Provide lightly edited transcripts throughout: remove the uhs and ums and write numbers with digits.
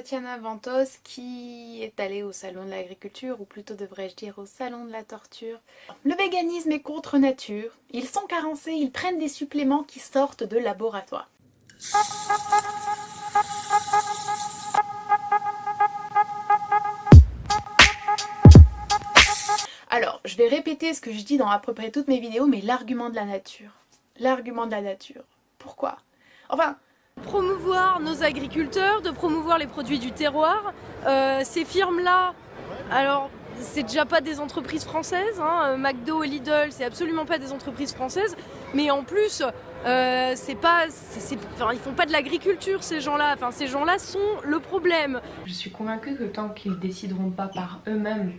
Tatiana Ventos qui est allée au salon de l'agriculture, ou plutôt devrais-je dire au salon de la torture. Le véganisme est contre nature, ils sont carencés, ils prennent des suppléments qui sortent de laboratoire. Alors, je vais répéter ce que je dis dans à peu près toutes mes vidéos, mais l'argument de la nature. L'argument de la nature. Pourquoi? Enfin, promouvoir nos agriculteurs, de promouvoir les produits du terroir. Ces firmes-là, alors c'est déjà pas des entreprises françaises, hein. McDo et Lidl, c'est absolument pas des entreprises françaises, mais en plus, ils font pas de l'agriculture ces gens-là. Enfin, ces gens-là sont le problème. Je suis convaincue que tant qu'ils décideront pas par eux-mêmes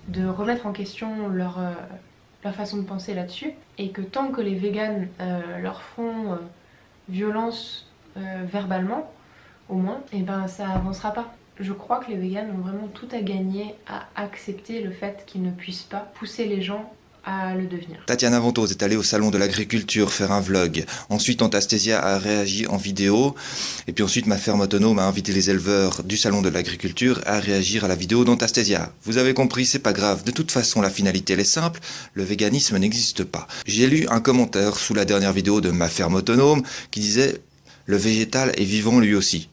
de remettre en question leur façon de penser là-dessus, et que tant que les véganes leur font violence verbalement, au moins, et ben ça avancera pas. Je crois que les véganes ont vraiment tout à gagner à accepter le fait qu'ils ne puissent pas pousser les gens à le devenir. Tatiana Ventos est allée au salon de l'agriculture faire un vlog. Ensuite, Antastasia a réagi en vidéo. Et puis ensuite, Ma Ferme Autonome a invité les éleveurs du salon de l'agriculture à réagir à la vidéo d'Antastasia. Vous avez compris, c'est pas grave. De toute façon, la finalité, elle est simple. Le véganisme n'existe pas. J'ai lu un commentaire sous la dernière vidéo de Ma Ferme Autonome qui disait « Le végétal est vivant lui aussi ».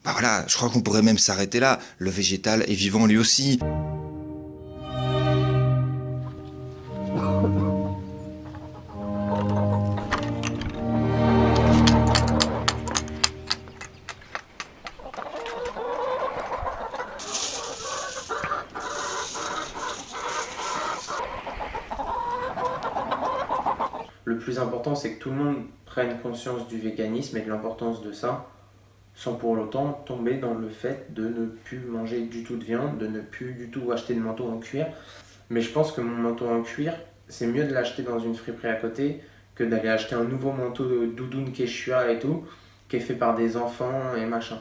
Bah voilà, je crois qu'on pourrait même s'arrêter là. Le végétal est vivant lui aussi. Le plus important, c'est que tout le monde prenne conscience du véganisme et de l'importance de ça, sans pour autant tomber dans le fait de ne plus manger du tout de viande, de ne plus du tout acheter de manteau en cuir. Mais je pense que mon manteau en cuir, c'est mieux de l'acheter dans une friperie à côté que d'aller acheter un nouveau manteau de doudoune Quechua et tout, qui est fait par des enfants et machin,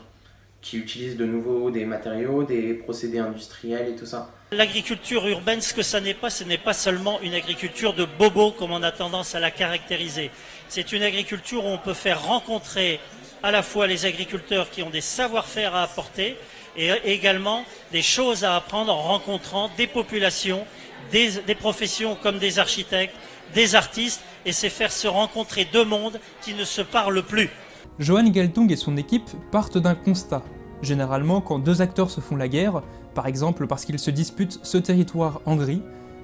qui utilisent de nouveau des matériaux, des procédés industriels et tout ça. L'agriculture urbaine, ce que ça n'est pas, ce n'est pas seulement une agriculture de bobos comme on a tendance à la caractériser. C'est une agriculture où on peut faire rencontrer à la fois les agriculteurs qui ont des savoir-faire à apporter et également des choses à apprendre en rencontrant des populations, des professions comme des architectes, des artistes, et c'est faire se rencontrer deux mondes qui ne se parlent plus. Johan Geltung et son équipe partent d'un constat. Généralement, quand deux acteurs se font la guerre, par exemple parce qu'ils se disputent ce territoire en gris,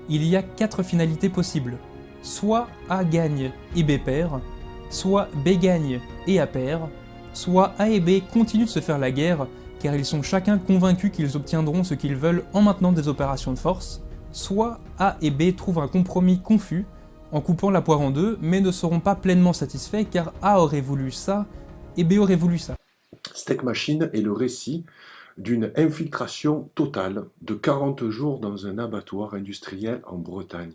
il y a 4 finalités possibles. Soit A gagne et B perd, soit B gagne et A perd, soit A et B continuent de se faire la guerre car ils sont chacun convaincus qu'ils obtiendront ce qu'ils veulent en maintenant des opérations de force, soit A et B trouvent un compromis confus en coupant la poire en deux, mais ne seront pas pleinement satisfaits car A aurait voulu ça et B aurait voulu ça. Steak Machine est le récit d'une infiltration totale de 40 jours dans un abattoir industriel en Bretagne.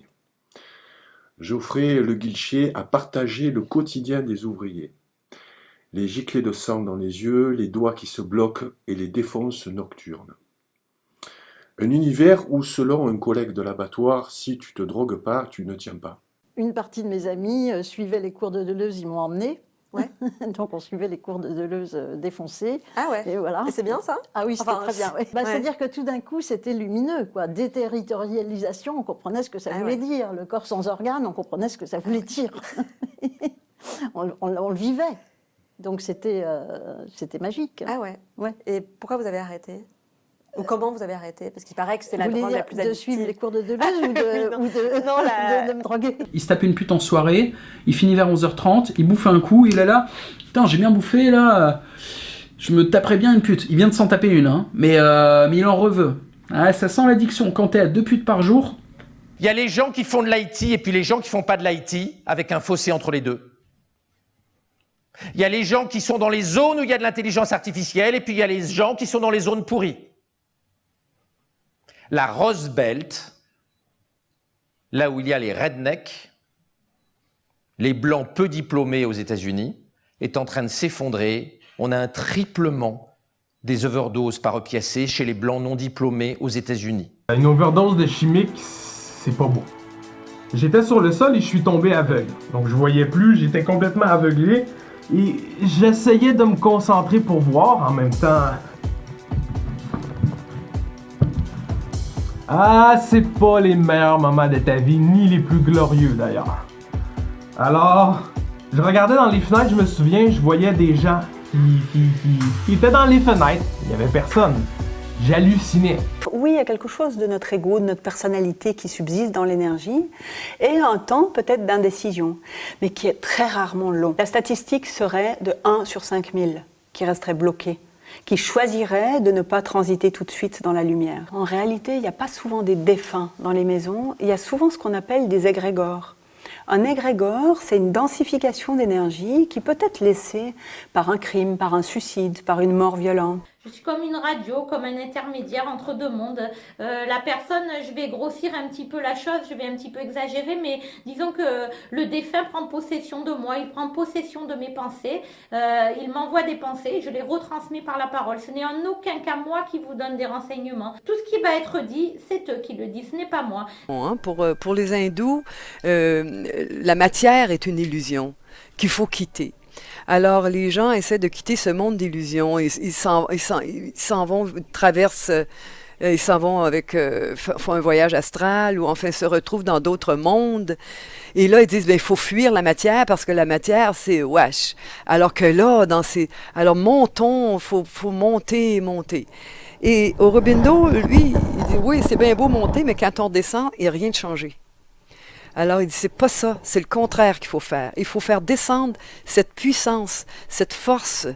Geoffrey Le Guilcher a partagé le quotidien des ouvriers. Les giclées de sang dans les yeux, les doigts qui se bloquent et les défonces nocturnes. Un univers où, selon un collègue de l'abattoir, si tu te drogues pas, tu ne tiens pas. Une partie de mes amis suivaient les cours de Deleuze, ils m'ont emmenée. Ouais. Donc on suivait les cours de Deleuze défoncés. Ah ouais. Et voilà. Et c'est bien ça? Ah oui, c'était très bien. Ouais. Ouais. C'est-à-dire que tout d'un coup, c'était lumineux, quoi. Déterritorialisation, on comprenait ce que ça voulait dire. Le corps sans organes, on comprenait ce que ça voulait dire. on le vivait. Donc c'était magique. Ah ouais. Ouais. Et pourquoi vous avez arrêté? Ou comment vous avez arrêté? Parce qu'il paraît que c'est la drogue la plus addictive. De suivre les cours de Deleuze ou de me droguer? Il se tapait une pute en soirée, il finit vers 11h30, il bouffe un coup, il est là, putain j'ai bien bouffé là, je me taperais bien une pute. Il vient de s'en taper une, hein, mais il en reveut. Ah, ça sent l'addiction, quand t'es à 2 putes par jour. Il y a les gens qui font de l'IT et puis les gens qui font pas de l'IT, avec un fossé entre les deux. Il y a les gens qui sont dans les zones où il y a de l'intelligence artificielle et puis il y a les gens qui sont dans les zones pourries. La Rust Belt, là où il y a les rednecks, les blancs peu diplômés aux États-Unis, est en train de s'effondrer. On a un triplement des overdoses par opiacés chez les blancs non diplômés aux États-Unis. Une overdose de chimique, c'est pas bon. J'étais sur le sol et je suis tombé aveugle. Donc je voyais plus, j'étais complètement aveuglé. Et j'essayais de me concentrer pour voir en même temps. Ah, c'est pas les meilleurs moments de ta vie, ni les plus glorieux d'ailleurs. Alors, je regardais dans les fenêtres, je me souviens, je voyais des gens qui étaient dans les fenêtres. Il y avait personne. J'hallucinais. Oui, il y a quelque chose de notre ego, de notre personnalité qui subsiste dans l'énergie et un temps peut-être d'indécision, mais qui est très rarement long. La statistique serait de 1 sur 5000 qui resterait bloqué, qui choisirait de ne pas transiter tout de suite dans la lumière. En réalité, il n'y a pas souvent des défunts dans les maisons, il y a souvent ce qu'on appelle des égrégores. Un égrégore, c'est une densification d'énergie qui peut être laissée par un crime, par un suicide, par une mort violente. Je suis comme une radio, comme un intermédiaire entre deux mondes. La personne, je vais grossir un petit peu la chose, je vais un petit peu exagérer, mais disons que le défunt prend possession de moi, il prend possession de mes pensées, il m'envoie des pensées, je les retransmets par la parole. Ce n'est en aucun cas moi qui vous donne des renseignements. Tout ce qui va être dit, c'est eux qui le disent, ce n'est pas moi. Pour les hindous, la matière est une illusion qu'il faut quitter. Alors, les gens essaient de quitter ce monde d'illusions. Ils s'en vont, traversent, ils s'en vont font un voyage astral ou enfin se retrouvent dans d'autres mondes. Et là, ils disent, il faut fuir la matière parce que la matière, c'est wesh. Alors que là, alors montons, faut monter. Et Aurobindo, lui, il dit, oui, c'est bien beau monter, mais quand on descend, il n'y a rien de changé. Alors, il dit, c'est pas ça, c'est le contraire qu'il faut faire. Il faut faire descendre cette puissance, cette force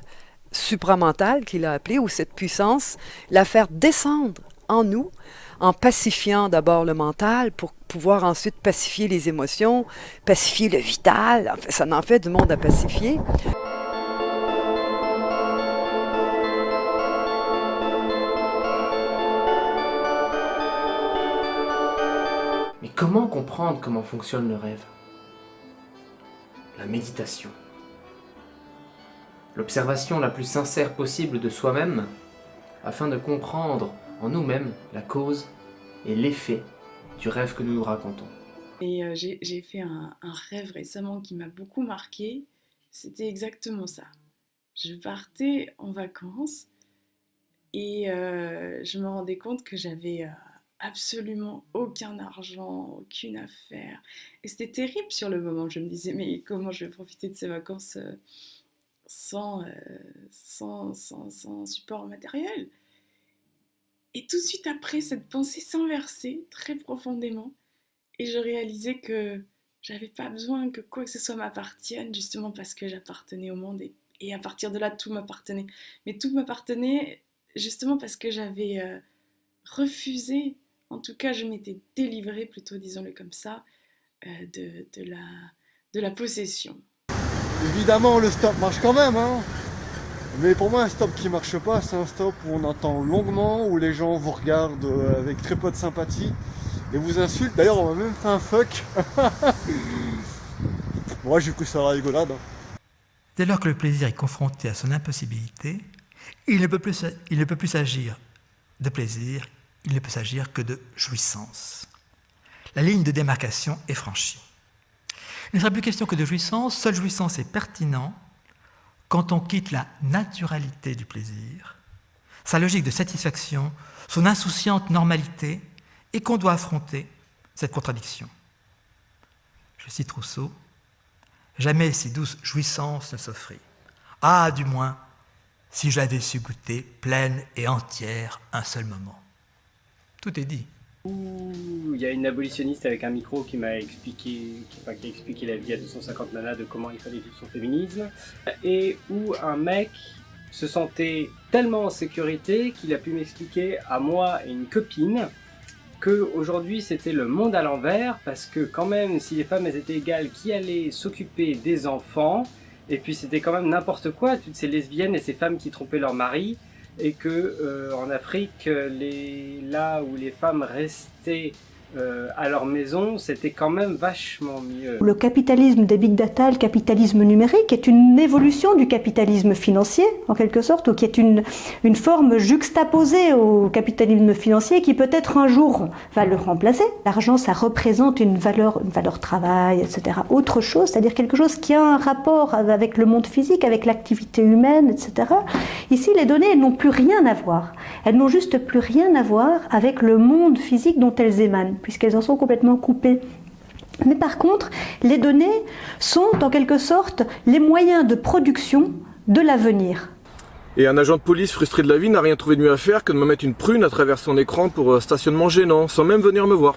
supramentale qu'il a appelée, ou cette puissance, la faire descendre en nous, en pacifiant d'abord le mental pour pouvoir ensuite pacifier les émotions, pacifier le vital. Enfin, ça en fait du monde à pacifier. Mais comment comprendre comment fonctionne le rêve? La méditation. L'observation la plus sincère possible de soi-même afin de comprendre en nous-mêmes la cause et l'effet du rêve que nous nous racontons. Et j'ai fait un rêve récemment qui m'a beaucoup marqué. C'était exactement ça. Je partais en vacances et je me rendais compte que j'avais absolument aucun argent, aucune affaire. Et c'était terrible sur le moment. Je me disais, mais comment je vais profiter de ces vacances sans support matériel? Et tout de suite après, cette pensée s'inversait très profondément. Et je réalisais que j'avais pas besoin que quoi que ce soit m'appartienne, justement parce que j'appartenais au monde. Et à partir de là, tout m'appartenait. Mais tout m'appartenait justement parce que j'avais refusé. En tout cas, je m'étais délivrée, plutôt disons-le comme ça, de la possession. Évidemment, le stop marche quand même, hein. Mais pour moi, un stop qui marche pas, c'est un stop où on entend longuement, où les gens vous regardent avec très peu de sympathie et vous insultent. D'ailleurs, on m'a même fait un fuck. Moi, j'ai cru ça à la rigolade. Dès lors que le plaisir est confronté à son impossibilité, il ne peut plus s'agir de plaisir, il ne peut s'agir que de jouissance. La ligne de démarcation est franchie. Il ne sera plus question que de jouissance, seule jouissance est pertinente quand on quitte la naturalité du plaisir, sa logique de satisfaction, son insouciante normalité, et qu'on doit affronter cette contradiction. Je cite Rousseau, « Jamais si douce jouissance ne s'offrit. Ah, du moins, si je l'avais su goûter pleine et entière un seul moment. » Tout est dit. Il y a une abolitionniste avec un micro qui m'a expliqué, qui a expliqué la vie à 250 nanas de comment il fallait vivre son féminisme, et où un mec se sentait tellement en sécurité qu'il a pu m'expliquer à moi et une copine qu'aujourd'hui c'était le monde à l'envers, parce que quand même si les femmes elles étaient égales, qui allait s'occuper des enfants, et puis c'était quand même n'importe quoi, toutes ces lesbiennes et ces femmes qui trompaient leur mari, et que en Afrique, là où les femmes restaient à leur maison, c'était quand même vachement mieux. Le capitalisme des big data, le capitalisme numérique, est une évolution du capitalisme financier, en quelque sorte, ou qui est une forme juxtaposée au capitalisme financier qui peut-être un jour va le remplacer. L'argent, ça représente une valeur travail, etc. Autre chose, c'est-à-dire quelque chose qui a un rapport avec le monde physique, avec l'activité humaine, etc. Ici, les données, elles n'ont plus rien à voir. Elles n'ont juste plus rien à voir avec le monde physique dont elles émanent, puisqu'elles en sont complètement coupées. Mais par contre, les données sont en quelque sorte les moyens de production de l'avenir. Et un agent de police frustré de la vie n'a rien trouvé de mieux à faire que de me mettre une prune à travers son écran pour stationnement gênant, sans même venir me voir.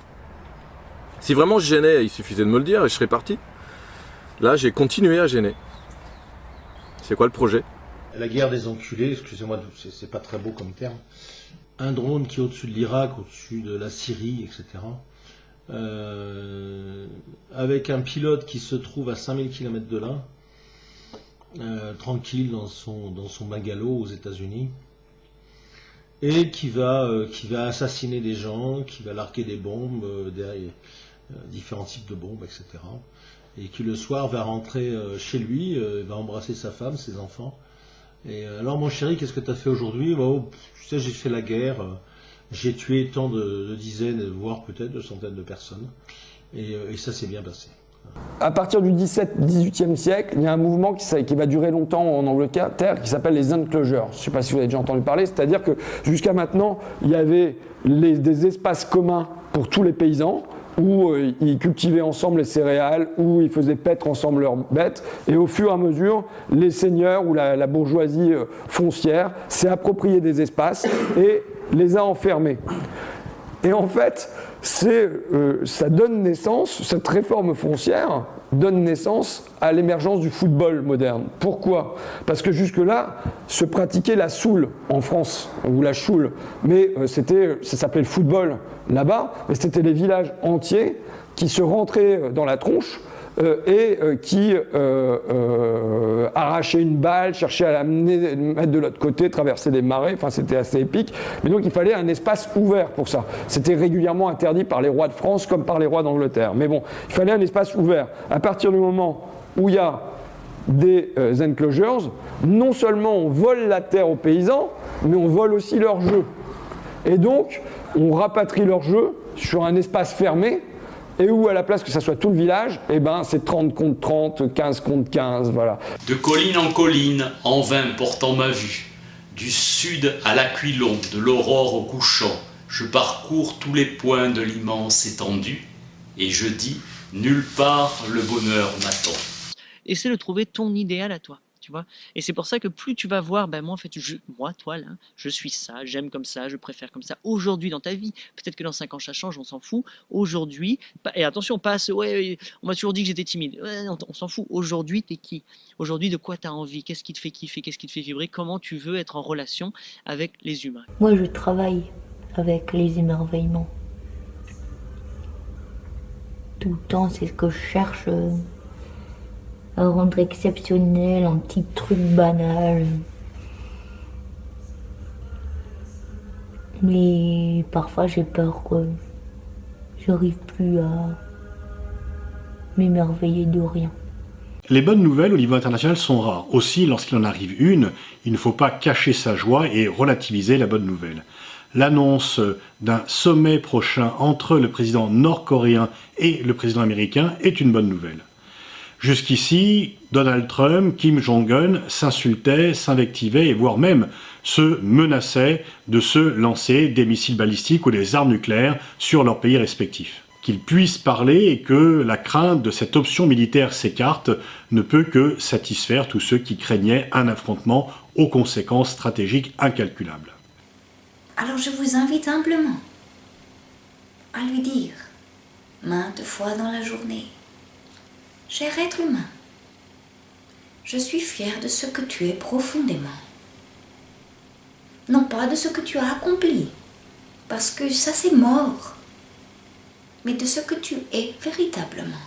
Si vraiment je gênais, il suffisait de me le dire et je serais parti. Là, j'ai continué à gêner. C'est quoi le projet? La guerre des enculés, excusez-moi, c'est pas très beau comme terme. Un drone qui est au-dessus de l'Irak, au-dessus de la Syrie, etc. Avec un pilote qui se trouve à 5000 km de là, tranquille dans son bungalow aux États-Unis, et qui va assassiner des gens, qui va larguer des bombes, différents types de bombes, etc. Et qui le soir va rentrer chez lui, va embrasser sa femme, ses enfants. Et alors mon chéri, qu'est-ce que tu as fait aujourd'hui? Tu sais, j'ai fait la guerre, j'ai tué tant de dizaines, voire peut-être de centaines de personnes, et ça s'est bien passé. À partir du 17-18e siècle, il y a un mouvement qui va durer longtemps en Angleterre qui s'appelle les enclosures. Je ne sais pas si vous avez déjà entendu parler, c'est-à-dire que jusqu'à maintenant, il y avait des espaces communs pour tous les paysans, où ils cultivaient ensemble les céréales, où ils faisaient paître ensemble leurs bêtes, et au fur et à mesure, les seigneurs ou la bourgeoisie foncière s'est approprié des espaces et les a enfermés. Et en fait, ça donne naissance, cette réforme foncière donne naissance à l'émergence du football moderne. Pourquoi? Parce que jusque-là, se pratiquait la soule en France, ou la choule, mais ça s'appelait le football là-bas, mais c'était les villages entiers qui se rentraient dans la tronche et qui arrachaient une balle, cherchaient à la mettre de l'autre côté, traverser des marais, enfin c'était assez épique. Mais donc il fallait un espace ouvert pour ça. C'était régulièrement interdit par les rois de France comme par les rois d'Angleterre. Mais bon, il fallait un espace ouvert. À partir du moment où il y a des enclosures, non seulement on vole la terre aux paysans, mais on vole aussi leur jeu. Et donc, on rapatrie leur jeu sur un espace fermé, et où à la place que ça soit tout le village, eh ben c'est 30 contre 30, 15 contre 15, voilà. De colline en colline, en vain portant ma vue, du sud à l'aquilon, de l'aurore au couchant, je parcours tous les points de l'immense étendue, et je dis, nulle part le bonheur m'attend. Essaie de trouver ton idéal à toi. Tu vois, et c'est pour ça que plus tu vas voir, moi en fait, toi là, je suis ça, j'aime comme ça, je préfère comme ça, aujourd'hui dans ta vie, peut-être que dans 5 ans ça change, on s'en fout, aujourd'hui, et attention, ouais, on m'a toujours dit que j'étais timide, ouais, on s'en fout, aujourd'hui t'es qui? Aujourd'hui de quoi t'as envie? Qu'est-ce qui te fait kiffer? Qu'est-ce qui te fait vibrer? Comment tu veux être en relation avec les humains? Moi je travaille avec les émerveillements. Tout le temps, c'est ce que je cherche. À rendre exceptionnel, un petit truc banal. Mais parfois j'ai peur que j'arrive plus à m'émerveiller de rien. Les bonnes nouvelles au niveau international sont rares. Aussi, lorsqu'il en arrive une, il ne faut pas cacher sa joie et relativiser la bonne nouvelle. L'annonce d'un sommet prochain entre le président nord-coréen et le président américain est une bonne nouvelle. Jusqu'ici, Donald Trump, Kim Jong-un s'insultaient, s'invectivaient et voire même se menaçaient de se lancer des missiles balistiques ou des armes nucléaires sur leurs pays respectifs. Qu'ils puissent parler et que la crainte de cette option militaire s'écarte ne peut que satisfaire tous ceux qui craignaient un affrontement aux conséquences stratégiques incalculables. Alors je vous invite humblement à lui dire, maintes fois dans la journée, « Cher être humain, je suis fier de ce que tu es profondément. Non pas de ce que tu as accompli, parce que ça c'est mort, mais de ce que tu es véritablement.